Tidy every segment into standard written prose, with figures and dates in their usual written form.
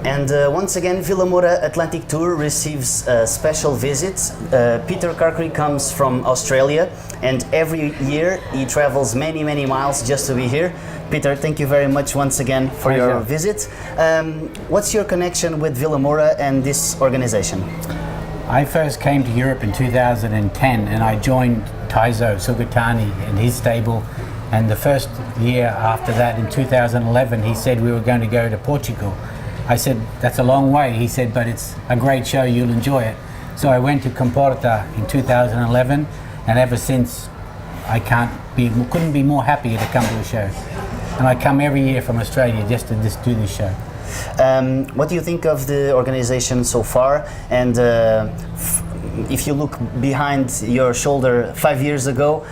And once again, Vila Moura Atlantic Tour receives a special visit. Peter Carcri comes from Australia, and every year he travels many, many miles just to be here. Peter, thank you very much once again for your visit. What's your connection with Vila Moura and this organization? I first came to Europe in 2010 and I joined Taizo Sugitani in his stable, and the first year after that in 2011 he said we were going to go to Portugal. I said, that's a long way. He said, but it's a great show, you'll enjoy it. So I went to Comporta in 2011, and ever since couldn't be more happy to come to the show. And I come every year from Australia just to do this show. What do you think of the organization so far? And if you look behind your shoulder 5 years ago,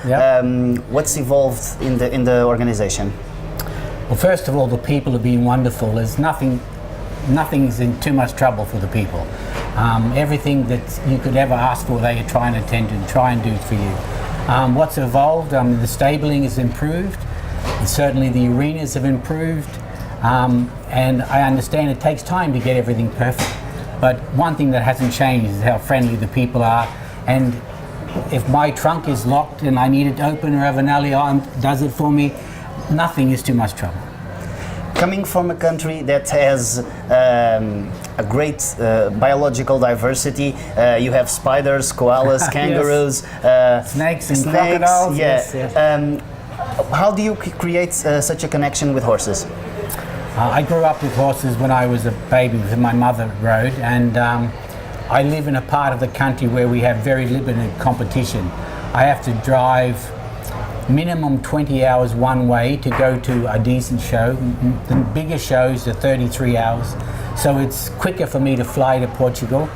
what's evolved in the organization? Well, first of all, the people have been wonderful. There's nothing's in too much trouble for the people. Everything that you could ever ask for, they try and attend to and try and do for you. What's evolved? The stabling has improved. Certainly the arenas have improved. And I understand it takes time to get everything perfect. But one thing that hasn't changed is how friendly the people are. And if my trunk is locked and I need it open, or Avanelli does it for me, nothing is too much trouble. Coming from a country that has a great biological diversity, you have spiders, koalas, kangaroos, snakes and crocodiles. Yeah. How do you create such a connection with horses? I grew up with horses when I was a baby, with my mother rode, and I live in a part of the country where we have very limited competition. I have to drive minimum 20 hours one way to go to a decent show. The biggest shows are 33 hours, so it's quicker for me to fly to Portugal,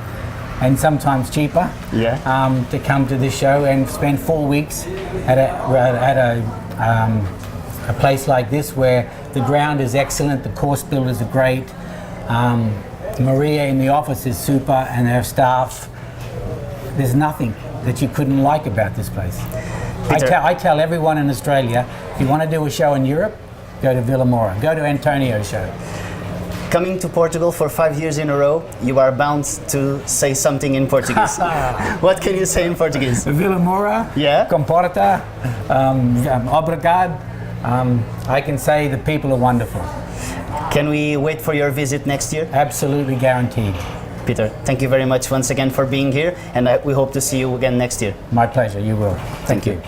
and sometimes cheaper, to come to this show and spend 4 weeks at a place like this where the ground is excellent, the course builders are great, Maria in the office is super, and her staff. There's nothing that you couldn't like about this place. I tell everyone in Australia, if you want to do a show in Europe, go to Vila Moura, go to Antonio's show. Coming to Portugal for 5 years in a row, you are bound to say something in Portuguese. What can you say in Portuguese? Vila Moura, Comporta, obrigado. I can say the people are wonderful. Can we wait for your visit next year? Absolutely guaranteed. Peter, thank you very much once again for being here, and we hope to see you again next year. My pleasure, you will. Thank you.